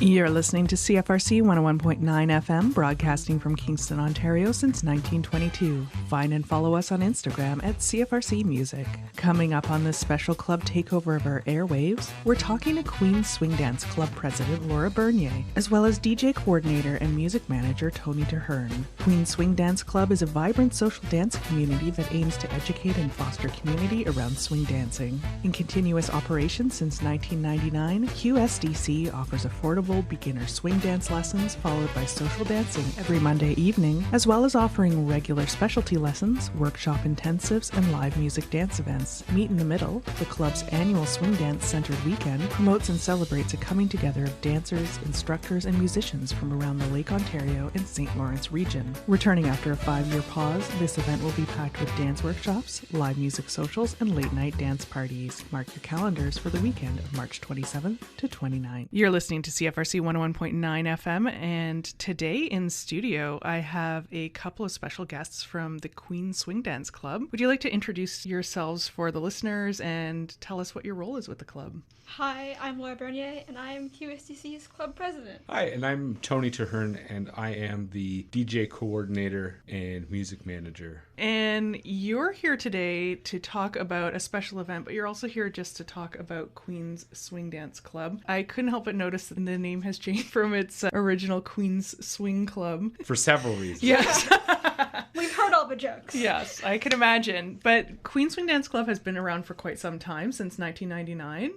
You're listening to CFRC 101.9 FM, broadcasting from Kingston, Ontario since 1922. Find and follow us on Instagram at CFRC Music. Coming up on this special Club Takeover of our airwaves, we're talking to Queen's Swing Dance Club President Laura Bernier, as well as DJ Coordinator and Music Manager Tony Huurne. Queen's Swing Dance Club is a vibrant social dance community that aims to educate and foster community around swing dancing. In continuous operation since 1999, QSDC offers affordable beginner swing dance lessons followed by social dancing every Monday evening, as well as offering regular specialty lessons, workshop intensives, and live music dance events. Meet in the Middle, the club's annual swing dance centered weekend, promotes and celebrates a coming together of dancers, instructors, and musicians from around the Lake Ontario and St. Lawrence region. Returning after a 5-year pause, this event will be packed with dance workshops, live music socials, and late night dance parties. Mark your calendars for the weekend of March 27th to 29th. You're listening to CFRC 101.9 FM, and today in studio I have a couple of special guests from the Queen's Swing Dance Club. Would you like to introduce yourselves for the listeners and tell us what your role is with the club? Hi, I'm Laura Bernier, and I am QSDC's club president. Hi, and I'm Tony Huurne, and I am the DJ coordinator and music manager. And you're here today to talk about a special event, but you're also here just to talk about Queen's Swing Dance Club. I couldn't help but notice that the name has changed from its original Queen's Swing Club. For several reasons. Yes. We've heard all the jokes. Yes, I can imagine. But Queen's Swing Dance Club has been around for quite some time, since 1999.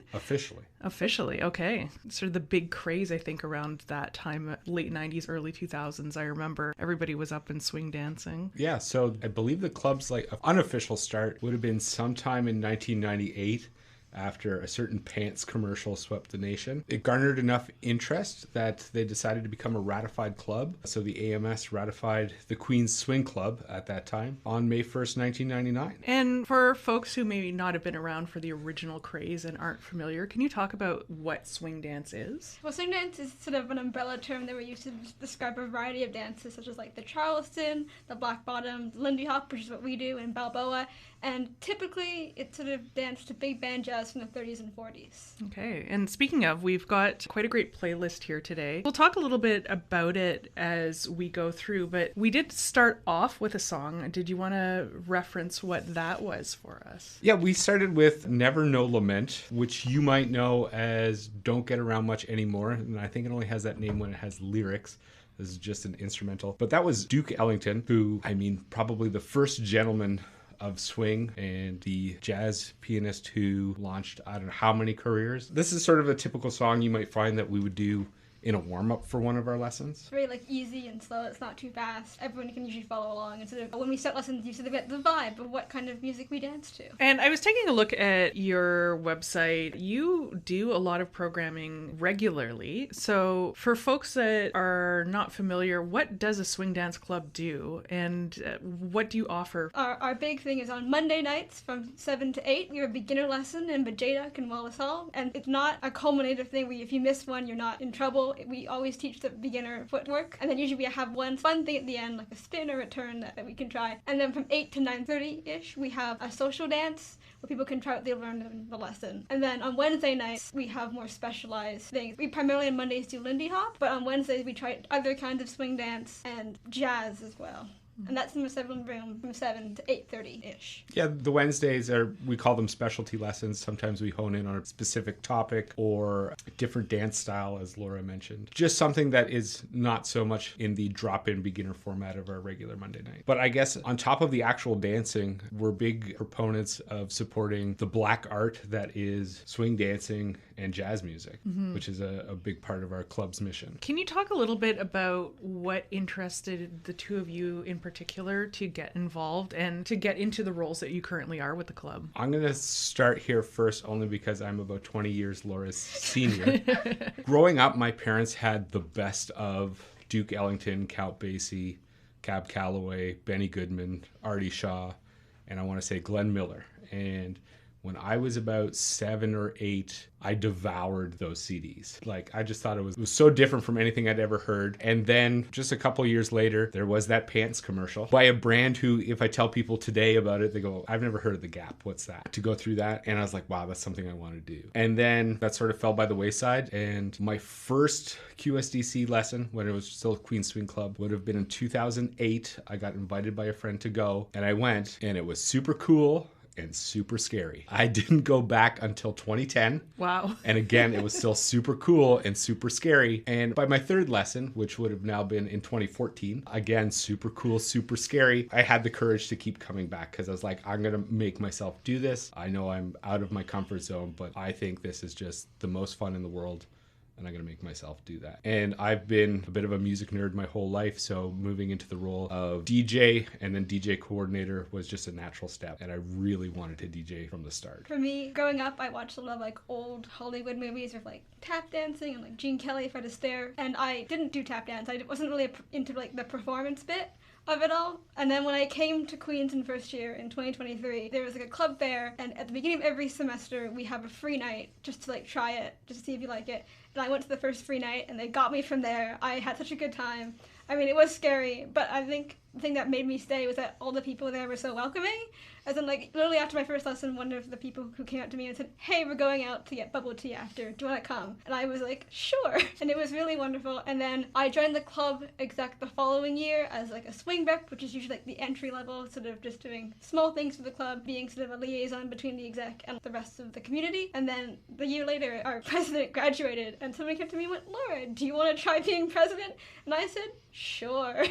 Officially, okay. Sort of the big craze, I think, around that time, late 90s, early 2000s. I remember everybody was up in swing dancing. Yeah, so I believe the club's unofficial start would have been sometime in 1998. After a certain pants commercial swept the nation. It garnered enough interest that they decided to become a ratified club. So the AMS ratified the Queen's Swing Club at that time on May 1st, 1999. And for folks who maybe not have been around for the original craze and aren't familiar, can you talk about what swing dance is? Well, swing dance is sort of an umbrella term that we use to describe a variety of dances, such as like the Charleston, the Black Bottom, Lindy Hop, which is what we do, and Balboa. And typically, it's sort of danced to big band jazz from the 30s and 40s. Okay, and speaking of, we've got quite a great playlist here today. We'll talk a little bit about it as we go through, but we did start off with a song. Did you want to reference what that was for us? Yeah, we started with Never No Lament, which you might know as Don't Get Around Much Anymore, and I think it only has that name when it has lyrics. This is just an instrumental. But that was Duke Ellington, who, probably the first gentleman of swing and the jazz pianist who launched I don't know how many careers. This is sort of a typical song you might find that we would do in a warm-up for one of our lessons. It's very easy and slow. It's not too fast. Everyone can usually follow along. And sort of when we start lessons, you sort of get the vibe of what kind of music we dance to. And I was taking a look at your website. You do a lot of programming regularly. So for folks that are not familiar, what does a swing dance club do? And what do you offer? Our big thing is on Monday nights from 7 to 8. We have a beginner lesson in Bajada and Wallace Hall. And it's not a culminative thing where if you miss one, you're not in trouble. We always teach the beginner footwork, and then usually we have one fun thing at the end, like a spin or a turn that we can try. And then from 8 to 9:30-ish, we have a social dance where people can try what they learned in the lesson. And then on Wednesday nights, we have more specialized things. We primarily on Mondays do Lindy Hop, but on Wednesdays we try other kinds of swing dance and jazz as well. And that's in the 7 room from 7 to 8:30-ish. Yeah, the Wednesdays we call them specialty lessons. Sometimes we hone in on a specific topic or a different dance style, as Laura mentioned. Just something that is not so much in the drop-in beginner format of our regular Monday night. But I guess on top of the actual dancing, we're big proponents of supporting the black art that is swing dancing and jazz music, which is a big part of our club's mission. Can you talk a little bit about what interested the two of you in particular to get involved and to get into the roles that you currently are with the club? I'm going to start here first only because I'm about 20 years Laura's senior. Growing up, my parents had the best of Duke Ellington, Count Basie, Cab Calloway, Benny Goodman, Artie Shaw, and I want to say Glenn Miller. And When I was about 7 or 8, I devoured those CDs. Like, I just thought it was so different from anything I'd ever heard. And then just a couple years later, there was that pants commercial by a brand who, if I tell people today about it, they go, I've never heard of the Gap. What's that? To go through that. And I was like, wow, that's something I want to do. And then that sort of fell by the wayside. And my first QSDC lesson, when it was still Queen's Swing Club, would have been in 2008. I got invited by a friend to go, and I went, and it was super cool and super scary. I didn't go back until 2010. Wow. And again, it was still super cool and super scary. And by my third lesson, which would have now been in 2014, again, super cool, super scary, I had the courage to keep coming back because I was like, I'm going to make myself do this. I know I'm out of my comfort zone, but I think this is just the most fun in the world. And I'm going to make myself do that. And I've been a bit of a music nerd my whole life, so moving into the role of DJ and then DJ coordinator was just a natural step. And I really wanted to DJ from the start. For me, growing up, I watched a lot of like old Hollywood movies with like tap dancing and like Gene Kelly, Fred Astaire. And I didn't do tap dance. I wasn't really into like the performance bit of it all. And then when I came to Queen's in first year in 2023, there was like a club fair, and at the beginning of every semester we have a free night just to like try it, just to see if you like it. And I went to the first free night and they got me from there. I had such a good time. I mean, it was scary, but I think the thing that made me stay was that all the people there were so welcoming. As in, like, literally after my first lesson, one of the people who came up to me and said, hey, we're going out to get bubble tea after. Do you want to come? And I was like, sure. And it was really wonderful. And then I joined the club exec the following year as, like, a swing rep, which is usually, like, the entry level, sort of just doing small things for the club, being sort of a liaison between the exec and the rest of the community. And then the year later, our president graduated, and somebody came to me and went, Laura, do you want to try being president? And I said, sure.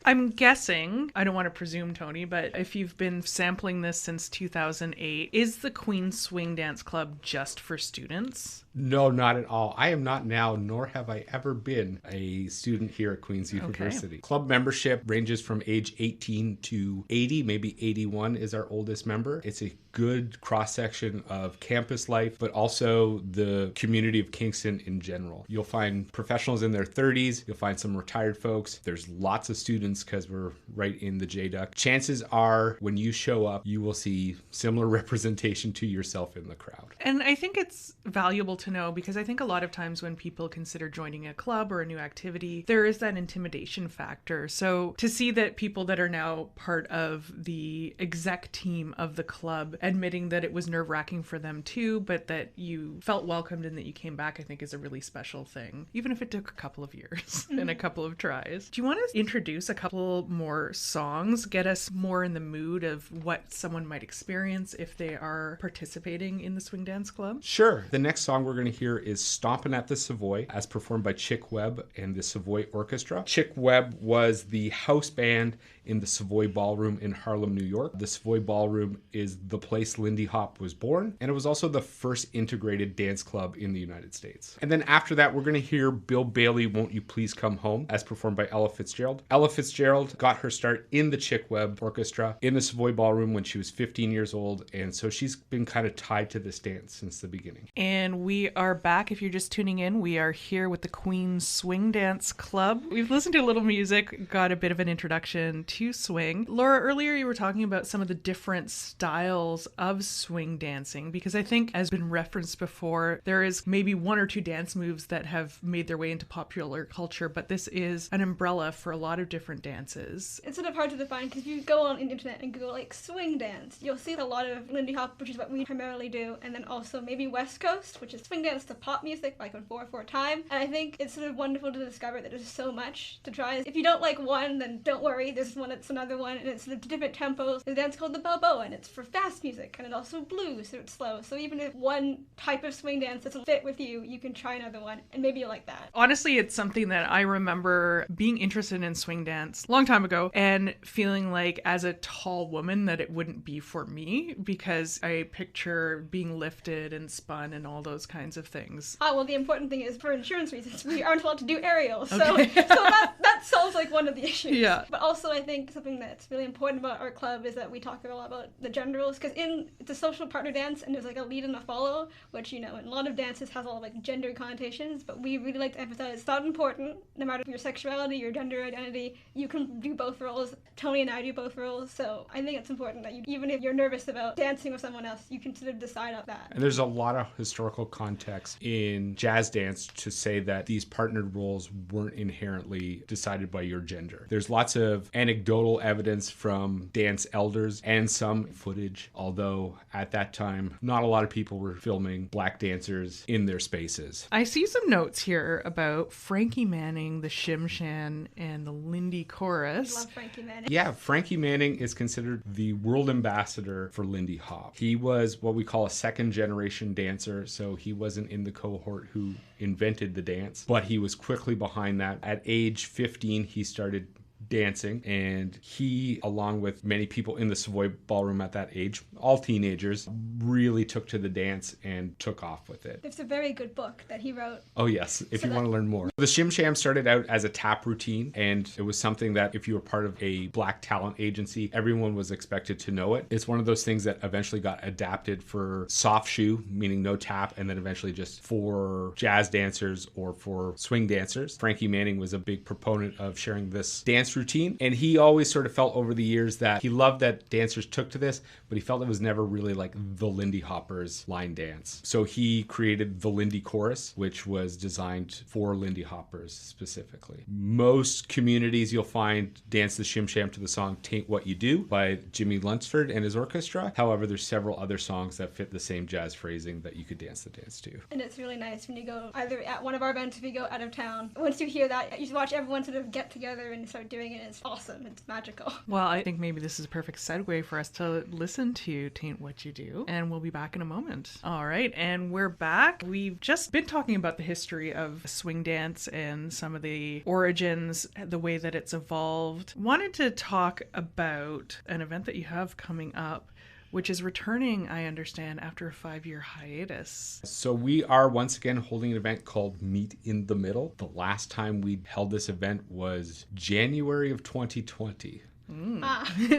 I'm guessing, I don't want to presume, Tony, but if you've been sampling this since 2008, is the Queen's Swing Dance Club just for students? No, not at all. I am not now, nor have I ever been a student here at Queen's University. Okay. Club membership ranges from age 18 to 80, maybe 81 is our oldest member. It's a good cross-section of campus life, but also the community of Kingston in general. You'll find professionals in their 30s. You'll find some retired folks. There's lots of students because we're right in the JDUC. Chances are when you show up, you will see similar representation to yourself in the crowd. And I think it's valuable to know because I think a lot of times when people consider joining a club or a new activity, there is that intimidation factor. So to see that people that are now part of the exec team of the club admitting that it was nerve-wracking for them too, but that you felt welcomed and that you came back, I think is a really special thing, even if it took a couple of years and a couple of tries. Do you want to introduce a couple more songs, get us more in the mood of what someone might experience if they are participating in the Swing Dance Club? Sure. The next song we're going to hear is Stompin' at the Savoy, as performed by Chick Webb and the Savoy Orchestra. Chick Webb was the house band in the Savoy Ballroom in Harlem, New York. The Savoy Ballroom is the place Lindy Hop was born, and it was also the first integrated dance club in the United States. And then after that, we're going to hear Bill Bailey, Won't You Please Come Home, as performed by Ella Fitzgerald. Ella Fitzgerald got her start in the Chick Webb Orchestra in the Savoy Ballroom when she was 15 years old, and so she's been kind of tied to this dance since the beginning. And we are back. If you're just tuning in, we are here with the Queen's Swing Dance Club. We've listened to a little music, got a bit of an introduction to swing. Laura, earlier you were talking about some of the different styles of swing dancing, because I think, as been referenced before, there is maybe one or two dance moves that have made their way into popular culture, but this is an umbrella for a lot of different dances. It's sort of hard to define because if you go on the internet and Google like swing dance, you'll see a lot of Lindy Hop, which is what we primarily do, and then also maybe West Coast, which is swing dance to pop music, like on 4/4 time. And I think it's sort of wonderful to discover that there's so much to try. If you don't like one, then don't worry, there's one that's another one, and it's sort of different tempos. There's a dance called the Balboa, and it's for fast music, and it also blues, so it's slow. So even if one type of swing dance doesn't fit with you, you can try another one, and maybe you'll like that. Honestly, it's something that I remember being interested in swing dance a long time ago and feeling like as a tall woman that it wouldn't be for me because I picture being lifted and spun and all those kinds of things. Ah, well, the important thing is for insurance reasons, we aren't allowed to do aerials. Okay. So that solves like one of the issues. Yeah. But also I think something that's really important about our club is that we talk a lot about the gender roles, because it's a social partner dance and there's like a lead and a follow, which, you know, in a lot of dances has a lot of like gender connotations, but we really like to emphasize it's not important, no matter your sexuality, your gender identity, you can do both roles. Tony and I do both roles, so I think it's important that even if you're nervous about dancing with someone else, you can sort of decide on that. And there's a lot of historical context in jazz dance to say that these partnered roles weren't inherently decided by your gender. There's lots of anecdotal evidence from dance elders and some footage, although at that time, not a lot of people were filming black dancers in their spaces. I see some notes here about Frankie Manning, the Shim Shan, and the Lindy Chorus. Love Frankie Manning. Yeah, Frankie Manning is considered the world ambassador for Lindy Hop. He was what we call a second generation dancer, so he wasn't in the cohort who invented the dance, but he was quickly behind that. At age 15, he started dancing, and he, along with many people in the Savoy Ballroom at that age, all teenagers, really took to the dance and took off with it. There's a very good book that he wrote. Oh yes, if you want to learn more. The Shim Sham started out as a tap routine, and it was something that if you were part of a black talent agency, everyone was expected to know it. It's one of those things that eventually got adapted for soft shoe, meaning no tap, and then eventually just for jazz dancers or for swing dancers. Frankie Manning was a big proponent of sharing this dance routine, and he always sort of felt over the years that he loved that dancers took to this, but he felt it was never really like the Lindy Hoppers line dance. So he created the Lindy Chorus, which was designed for Lindy Hoppers specifically. Most communities you'll find dance the Shim Sham to the song Tain't What You Do by Jimmy Lunsford and his orchestra. However, there's several other songs that fit the same jazz phrasing that you could dance the dance to. And it's really nice when you go either at one of our events, if you go out of town. Once you hear that, you watch everyone sort of get together and start doing it. It's awesome. It's magical. Well, I think maybe this is a perfect segue for us to listen to Tain't What You Do, and we'll be back in a moment. All right, and we're back. We've just been talking about the history of swing dance and some of the origins, the way that it's evolved. Wanted to talk about an event that you have coming up, which is returning, I understand, after a 5-year hiatus. So we are once again holding an event called Meet in the Middle. The last time we held this event was January of 2020.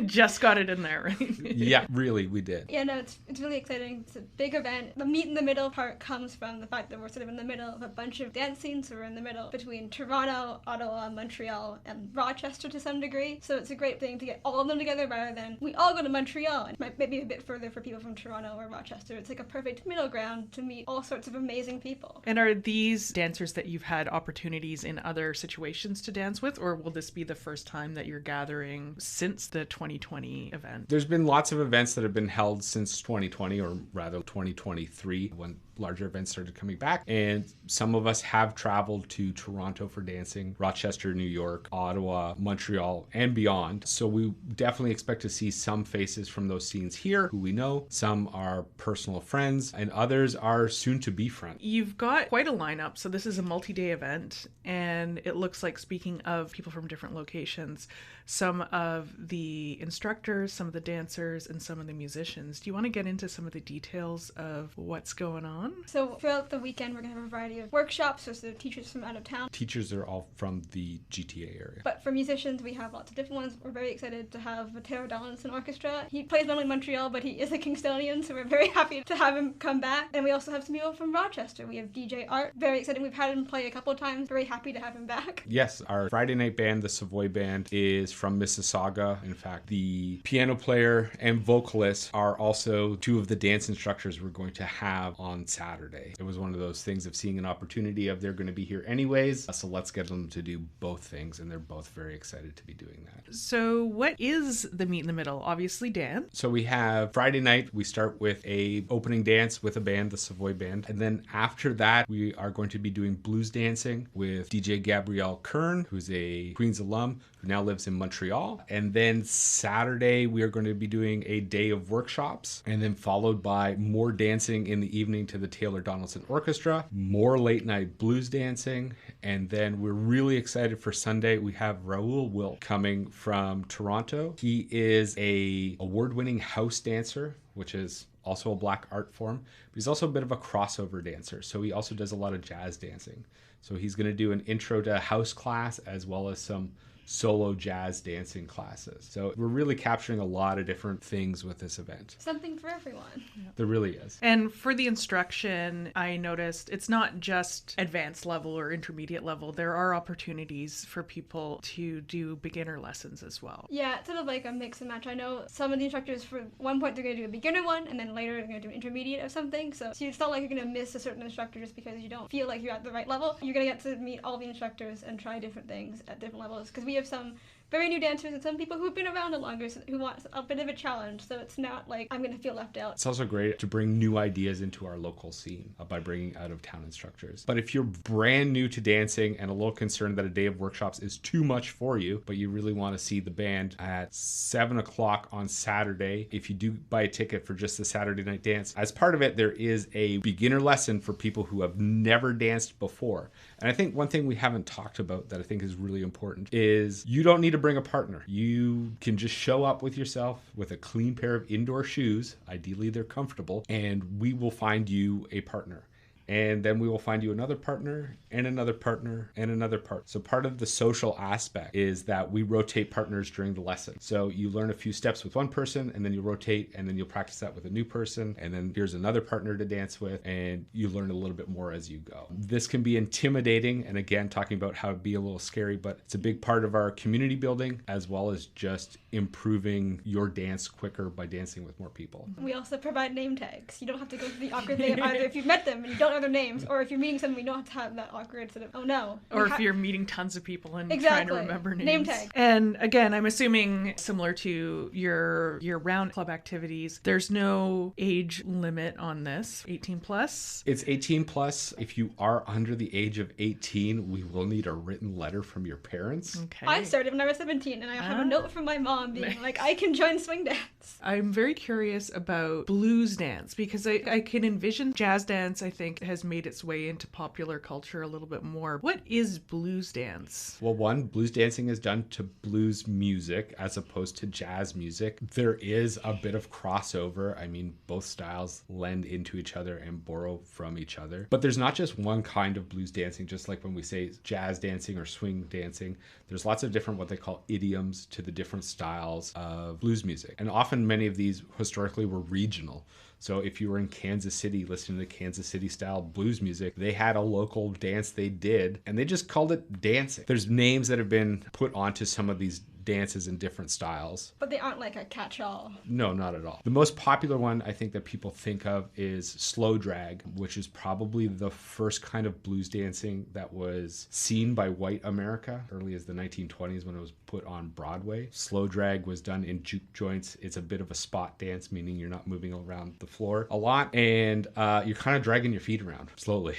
Just got it in there, right? Yeah, really, we did. Yeah, no, it's really exciting. It's a big event. The meet in the middle part comes from the fact that we're sort of in the middle of a bunch of dance scenes. So we're in the middle between Toronto, Ottawa, Montreal, and Rochester to some degree. So it's a great thing to get all of them together rather than we all go to Montreal. And maybe a bit further for people from Toronto or Rochester. It's like a perfect middle ground to meet all sorts of amazing people. And are these dancers that you've had opportunities in other situations to dance with, or will this be the first time that you're gathering since the 2020 event? There's been lots of events that have been held since 2020, or rather 2023, when larger events started coming back. And some of us have traveled to Toronto for dancing, Rochester, New York, Ottawa, Montreal, and beyond. So we definitely expect to see some faces from those scenes here who we know. Some are personal friends, and others are soon to be friends. You've got quite a lineup. So this is a multi-day event, and it looks like, speaking of people from different locations, some of the instructors, some of the dancers, and some of the musicians. Do you want to get into some of the details of what's going on? So throughout the weekend, we're going to have a variety of workshops. So the teachers from out of town. Teachers are all from the GTA area. But for musicians, we have lots of different ones. We're very excited to have Matteo Donaldson Orchestra. He plays mainly in Montreal, but he is a Kingstonian, so we're very happy to have him come back. And we also have some people from Rochester. We have DJ Art. Very exciting. We've had him play a couple of times. Very happy to have him back. Yes, our Friday night band, the Savoy Band, is from Mississauga. In fact, the piano player and vocalist are also two of the dance instructors we're going to have on Saturday. It was one of those things of seeing an opportunity of they're going to be here anyways, so let's get them to do both things, and they're both very excited to be doing that. So what is the Meet in the Middle? Obviously dance. So we have Friday night, we start with a opening dance with a band, the Savoy Band, and then after that we are going to be doing blues dancing with DJ Gabrielle Kern, who's a Queens alum who now lives in Montreal. And then Saturday we are going to be doing a day of workshops, and then followed by more dancing in the evening to the Taylor Donaldson Orchestra, more late night blues dancing, and then we're really excited for Sunday. We have Raoul Wilk coming from Toronto. He is a award-winning house dancer, which is also a black art form, but he's also a bit of a crossover dancer. So he also does a lot of jazz dancing. So he's going to do an intro to house class as well as some solo jazz dancing classes. So we're really capturing a lot of different things with this event. Something for everyone. There really is. And for the instruction, I noticed it's not just advanced level or intermediate level. There are opportunities for people to do beginner lessons as well. Yeah, it's sort of like a mix and match. I know some of the instructors, for one point, they're going to do a beginner one, and then later they're going to do an intermediate of something. So it's not like you're going to miss a certain instructor just because you don't feel like you're at the right level. You're going to get to meet all the instructors and try different things at different levels, because we have some very new dancers and some people who've been around a longer who want a bit of a challenge. So it's not like I'm going to feel left out. It's also great to bring new ideas into our local scene by bringing out-of-town instructors. But if you're brand new to dancing and a little concerned that a day of workshops is too much for you, but you really want to see the band at 7 o'clock on Saturday, if you do buy a ticket for just the Saturday night dance, as part of it, there is a beginner lesson for people who have never danced before. And I think one thing we haven't talked about that I think is really important is you don't need to bring a partner. You can just show up with yourself with a clean pair of indoor shoes. Ideally, they're comfortable, and we will find you a partner. And then we will find you another partner and another partner and another partner. So part of the social aspect is that we rotate partners during the lesson. So you learn a few steps with one person, and then you rotate, and then you'll practice that with a new person. And then here's another partner to dance with, and you learn a little bit more as you go. This can be intimidating. And again, talking about how it'd be a little scary, but it's a big part of our community building, as well as just improving your dance quicker by dancing with more people. We also provide name tags. You don't have to go through the awkward thing either if you've met them and you don't know their names, or if you're meeting someone, you don't have to have that awkward sort of, oh no. Or if you're meeting tons of people and Exactly. trying to remember names. Name tag. And again, I'm assuming similar to your year-round club activities, there's no age limit on this. 18 plus? It's 18 plus. If you are under the age of 18, we will need a written letter from your parents. Okay. I started when I was 17, and I have a note from my mom being like, I can join swing dance. I'm very curious about blues dance, because I can envision jazz dance, I think, has made its way into popular culture a little bit more. What is blues dance? Well, one, blues dancing is done to blues music as opposed to jazz music. There is a bit of crossover. I mean, both styles lend into each other and borrow from each other. But there's not just one kind of blues dancing, just like when we say jazz dancing or swing dancing. There's lots of different what they call idioms to the different styles of blues music. And often many of these historically were regional. So if you were in Kansas City listening to Kansas City style blues music, they had a local dance they did, and they just called it dancing. There's names that have been put onto some of these dances in different styles. But they aren't like a catch-all. No, not at all. The most popular one I think that people think of is slow drag, which is probably the first kind of blues dancing that was seen by white America, early as the 1920s when it was put on Broadway. Slow drag was done in juke joints. It's a bit of a spot dance, meaning you're not moving around the floor a lot, and you're kind of dragging your feet around slowly.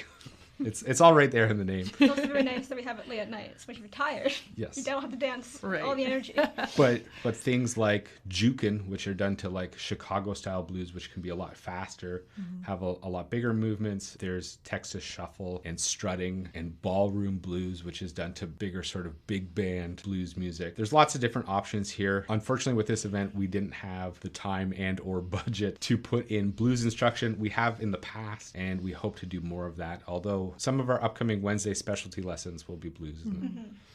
It's all right there in the name. It's also very nice that we have it late at night, especially if you're tired. Yes. You don't have to dance with Right. all the energy. But things like jukin, which are done to like Chicago style blues, which can be a lot faster, have a lot bigger movements. There's Texas shuffle and strutting, and ballroom blues, which is done to bigger sort of big band blues music. There's lots of different options here. Unfortunately, with this event, we didn't have the time and or budget to put in blues instruction. We have in the past, and we hope to do more of that. Although some of our upcoming Wednesday specialty lessons will be blues.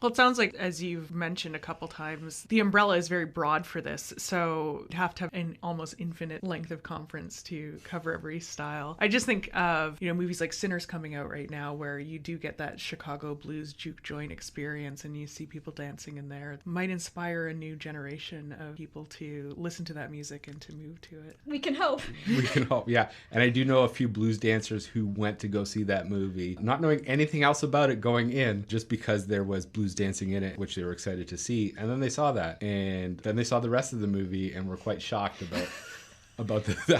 Well, it sounds like, as you've mentioned a couple times, the umbrella is very broad for this, so you have to have an almost infinite length of conference to cover every style. I just think of, movies like Sinners coming out right now, where you do get that Chicago blues juke joint experience, and you see people dancing in there. It might inspire a new generation of people to listen to that music and to move to it. We can hope. We can hope, yeah. And I do know a few blues dancers who went to go see that movie, not knowing anything else about it going in, just because there was blues dancing in it, which they were excited to see. And then they saw that, and then they saw the rest of the movie and were quite shocked about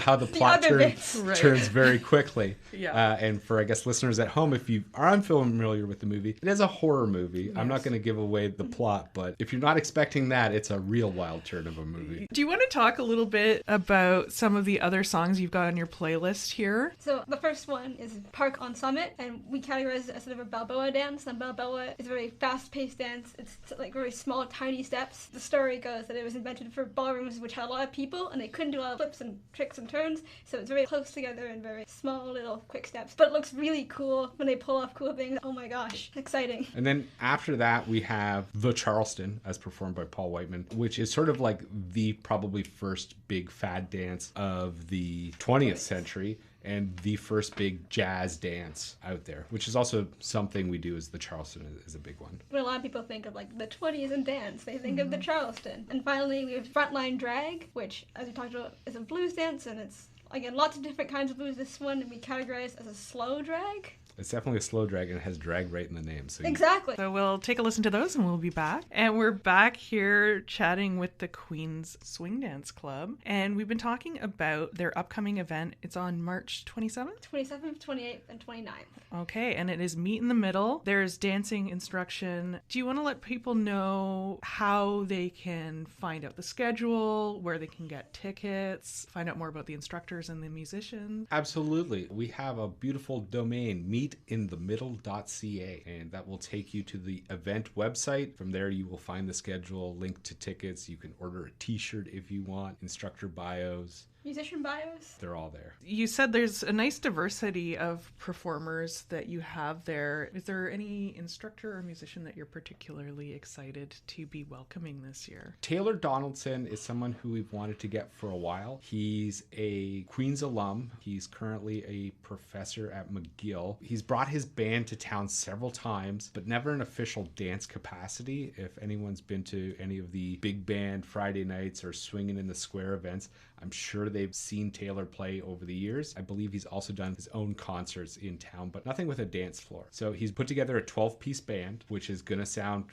how the plot turns very quickly. Yeah. And for, I guess, listeners at home, if you are unfamiliar with the movie, it is a horror movie. Yes. I'm not going to give away the plot, but if you're not expecting that, it's a real wild turn of a movie. Do you want to talk a little bit about some of the other songs you've got on your playlist here? So the first one is Park on Summit, and we categorize it as sort of a Balboa dance. And Balboa is a very fast-paced dance. It's like very small, tiny steps. The story goes that it was invented for ballrooms which had a lot of people, and they couldn't do a lot of flips and and tricks and turns. So it's very close together and very small little quick steps. But it looks really cool when they pull off cool things. Oh my gosh, exciting. And then after that, we have The Charleston, as performed by Paul Whiteman, which is sort of like the probably first big fad dance of the 20th century. And the first big jazz dance out there, which is also something we do as the Charleston is a big one. When a lot of people think of like the 20s and dance, they think of the Charleston. And finally, we have Frontline Drag, which, as we talked about, is a blues dance, and it's, again, lots of different kinds of blues. This one we categorize as a slow drag. It's definitely a slow drag, and it has drag right in the name. So Exactly. So we'll take a listen to those and we'll be back. And we're back here chatting with the Queen's Swing Dance Club. And we've been talking about their upcoming event. It's on March 27th? 27th, 28th, and 29th. Okay, and it is Meet in the Middle. There's dancing instruction. Do you want to let people know how they can find out the schedule, where they can get tickets, find out more about the instructors and the musicians? Absolutely. We have a beautiful domain, meetinthemiddle.ca, and that will take you to the event website. From there, you will find the schedule, link to tickets. You can order a t-shirt if you want, instructor bios. Musician bios? They're all there. You said there's a nice diversity of performers that you have there. Is there any instructor or musician that you're particularly excited to be welcoming this year? Taylor Donaldson is someone who we've wanted to get for a while. He's a Queen's alum. He's currently a professor at McGill. He's brought his band to town several times, but never in official dance capacity. If anyone's been to any of the big band Friday nights or Swingin' in the Square events, I'm sure they've seen Taylor play over the years. I believe he's also done his own concerts in town, but nothing with a dance floor. So he's put together a 12-piece band, which is going to sound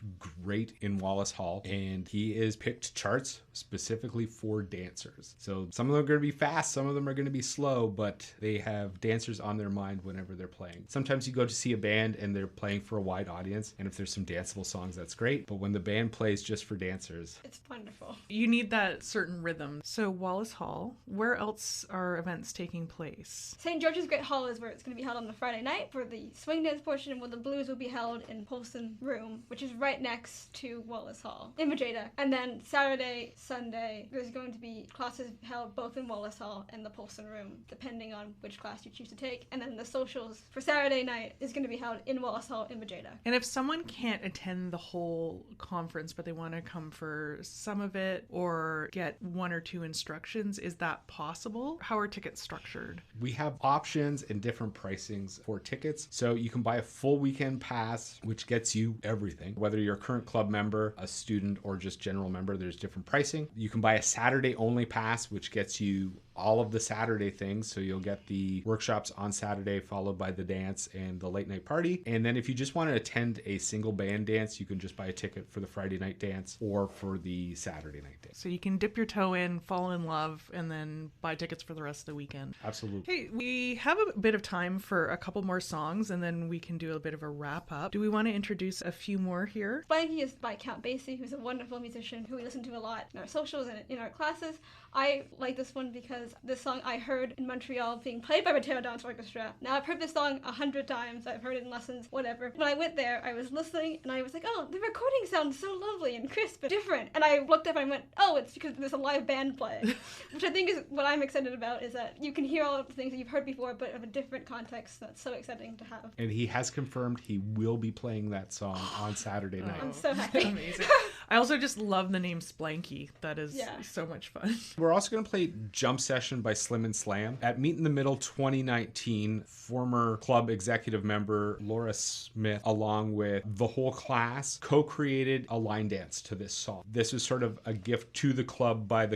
great in Wallace Hall. And he is picked charts specifically for dancers. So some of them are going to be fast, some of them are going to be slow, but they have dancers on their mind whenever they're playing. Sometimes you go to see a band and they're playing for a wide audience, and if there's some danceable songs, that's great. But when the band plays just for dancers, It's wonderful. You need that certain rhythm. So Wallace Hall, where else are events taking place? St. George's Great Hall is where it's going to be held on the Friday night for the swing dance portion, where the blues will be held in Polson Room, which is right next to Wallace Hall in Majeda. And then Saturday, Sunday, there's going to be classes held both in Wallace Hall and the Polson Room, depending on which class you choose to take. And then the socials for Saturday night is going to be held in Wallace Hall in Majeda. And if someone can't attend the whole conference, but they want to come for some of it or get one or two instructions, is that possible? How are tickets structured? we have options and different pricings for tickets. So you can buy a full weekend pass, which gets you everything. Whether you're a current club member, a student, or just general member, there's different pricing. You can buy a Saturday only pass, which gets you all of the Saturday things. So you'll get the workshops on Saturday, followed by the dance and the late night party. And then if you just want to attend a single band dance, you can just buy a ticket for the Friday night dance or for the Saturday night dance. So you can dip your toe in, fall in love, and then buy tickets for the rest of the weekend. Absolutely. Hey, we have a bit of time for a couple more songs, and then we can do a bit of a wrap up. Do we want to introduce a few more here? Blanky is by Count Basie, who's a wonderful musician who we listen to a lot in our socials and in our classes. I like this one because this song I heard in Montreal being played by Mateo Dance Orchestra. Now, I've heard this song 100 times. I've heard it in lessons, whatever. When I went there, I was listening, and I was like, oh, the recording sounds so lovely and crisp and different. And I looked up and I went, oh, it's because there's a live band playing. Which I think is what I'm excited about, is that you can hear all of the things that you've heard before, but of a different context. That's so exciting to have. And he has confirmed he will be playing that song on Saturday night. I'm so happy. Amazing. I also just love the name Splanky. That is so much fun. We're also going to play Jump Session by Slim and Slam. At Meet in the Middle 2019, former club executive member Laura Smith, along with the whole class, co-created a line dance to this song. This was sort of a gift to the club by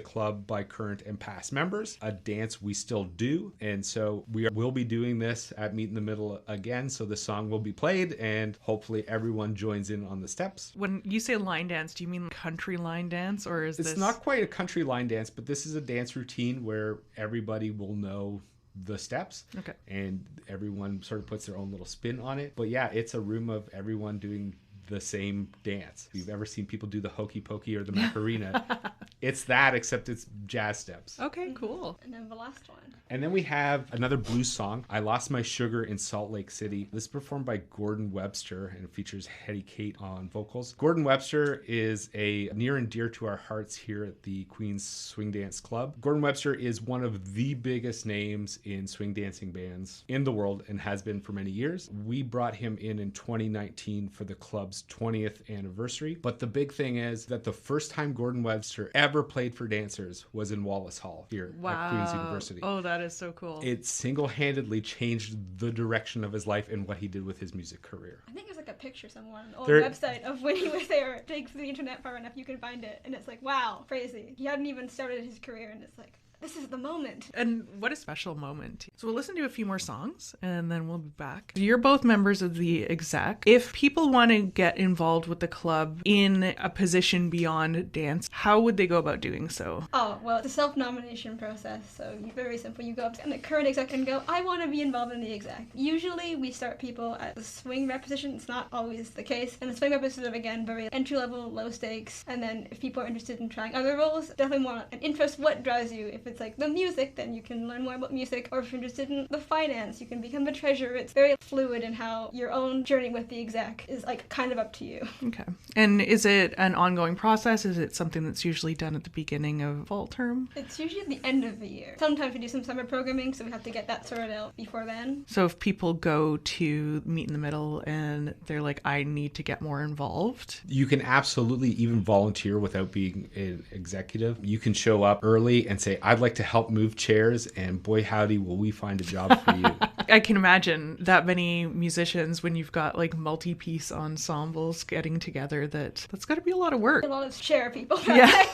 current and past members, a dance we still do. And so will be doing this at Meet in the Middle again. So the song will be played and hopefully everyone joins in on the steps. When you say line dance, do you mean country line dance, or is It's not quite a country line dance, but this is a dance routine where everybody will know the steps. Okay. And everyone sort of puts their own little spin on it. But yeah, it's a room of everyone doing the same dance. If you've ever seen people do the hokey pokey or the Macarena, It's that, except it's jazz steps. Okay, cool. And then the last one. And then we have another blues song, I Lost My Sugar in Salt Lake City. This is performed by Gordon Webster, and it features Hetty Kate on vocals. Gordon Webster is a near and dear to our hearts here at the Queen's Swing Dance Club. Gordon Webster is one of the biggest names in swing dancing bands in the world and has been for many years. We brought him in 2019 for the club's 20th anniversary. But the big thing is that the first time Gordon Webster ever played for dancers was in Wallace Hall here at Queen's University. Oh, that is so cool. It single-handedly changed the direction of his life and what he did with his music career. I think there's like a picture somewhere on an old website of when he was there. Dig through the internet far enough, you can find it. And it's like, wow, crazy. He hadn't even started his career, and it's like, this is the moment. And what a special moment. So we'll listen to a few more songs and then we'll be back. You're both members of the exec. If people want to get involved with the club in a position beyond dance, how would they go about doing so? Oh, well, it's a self-nomination process, so very simple. You go up to the current exec and go, I want to be involved in the exec. Usually we start people at the swing rep position. It's not always the case. And the swing rep is sort of, again, very entry-level, low stakes. And then if people are interested in trying other roles, definitely more an interest, what drives you. If it's like the music, then you can learn more about music. Or if you're interested in the finance, you can become a treasurer. It's very fluid in how your own journey with the exec is like kind of up to you. Okay. And is it an ongoing process? Is it something that's usually done at the beginning of fall term? It's usually at the end of the year. Sometimes we do some summer programming, so we have to get that sorted out before then. So if people go to Meet in the Middle and they're like, I need to get more involved. You can absolutely even volunteer without being an executive. You can show up early and say, I'd like to help move chairs, and boy howdy will we find a job for you. I can imagine that many musicians, when you've got like multi-piece ensembles getting together, that's got to be a lot of work. A lot of chair people. Yeah.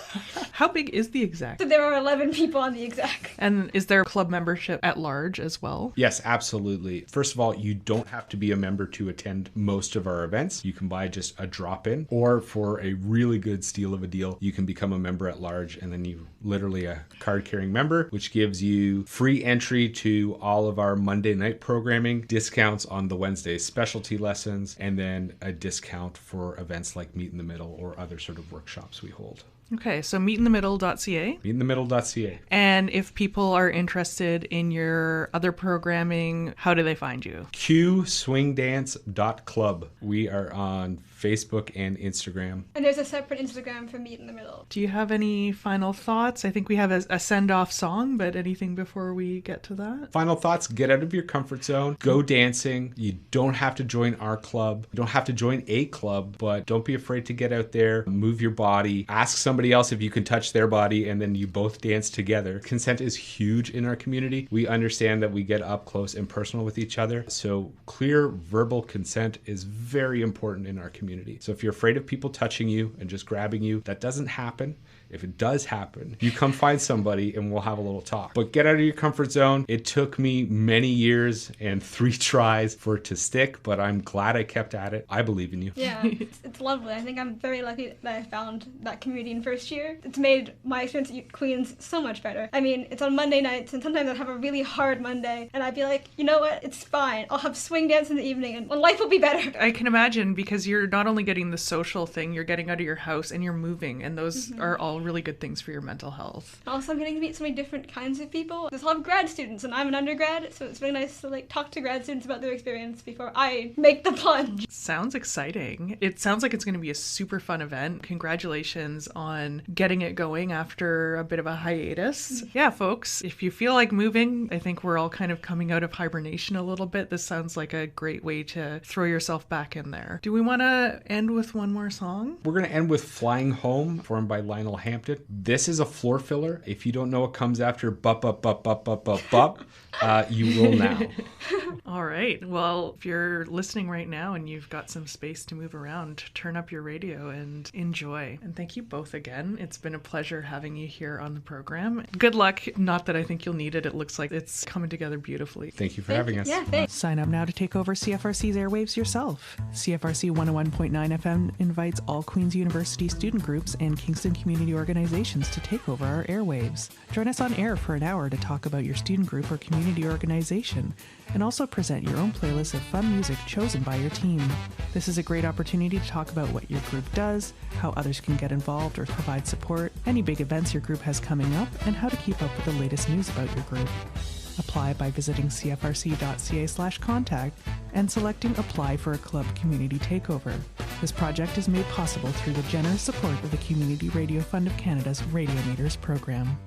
How big is the exec? So there are 11 people on the exec. And is there club membership at large as well? Yes, absolutely. First of all, you don't have to be a member to attend most of our events. You can buy just a drop-in, or for a really good steal of a deal, you can become a member at large, and then you literally a card-carrying member, which gives you free entry to all of our Monday night programming, discounts on the Wednesday specialty lessons, and then a discount for events like Meet in the Middle or other sort of workshops we hold. Okay, so meetinthemiddle.ca. Meetinthemiddle.ca. And if people are interested in your other programming, how do they find you? qswingdance.club. We are on Facebook and Instagram. And there's a separate Instagram for Meet in the Middle. Do you have any final thoughts? I think we have a send-off song, but anything before we get to that? Final thoughts, get out of your comfort zone. Go dancing. You don't have to join our club. You don't have to join a club, but don't be afraid to get out there, move your body, ask somebody else if you can touch their body, and then you both dance together. Consent is huge in our community. We understand that we get up close and personal with each other, so clear verbal consent is very important in our community. So if you're afraid of people touching you and just grabbing you, that doesn't happen. If it does happen, you come find somebody and we'll have a little talk. But get out of your comfort zone. It took me many years and 3 tries for it to stick, but I'm glad I kept at it. I believe in you. Yeah, it's lovely. I think I'm very lucky that I found that community in first year. It's made my experience at Queen's so much better. I mean, it's on Monday nights, and sometimes I'd have a really hard Monday, and I'd be like, you know what, it's fine. I'll have swing dance in the evening, and life will be better. I can imagine, because you're not only getting the social thing, you're getting out of your house and you're moving, and those are all really good things for your mental health. Also, I'm getting to meet so many different kinds of people. There's a lot of grad students, and I'm an undergrad, so it's really nice to talk to grad students about their experience before I make the plunge. Sounds exciting. It sounds like it's going to be a super fun event. Congratulations on getting it going after a bit of a hiatus. Yeah, folks, if you feel like moving, I think we're all kind of coming out of hibernation a little bit. This sounds like a great way to throw yourself back in there. Do we want to end with one more song? We're going to end with Flying Home, performed by Lionel Hampton. This is a floor filler. If you don't know what comes after bup, bup, bup, bup, bup, bup, bup, you will now. All right. Well, if you're listening right now and you've got some space to move around, turn up your radio and enjoy. And thank you both again. It's been a pleasure having you here on the program. Good luck. Not that I think you'll need it. It looks like it's coming together beautifully. Thank you for having us. Yeah, thanks. Sign up now to take over CFRC's airwaves yourself. CFRC 101.9 FM invites all Queen's University student groups and Kingston community organizations to take over our airwaves. Join us on air for an hour to talk about your student group or community organization, and also present your own playlist of fun music chosen by your team. This is a great opportunity to talk about what your group does, how others can get involved, or provide support, any big events your group has coming up, and how to keep up with the latest news about your group. Apply by visiting cfrc.ca/contact and selecting Apply for a Club Community Takeover. This project is made possible through the generous support of the Community Radio Fund of Canada's Radiometres program.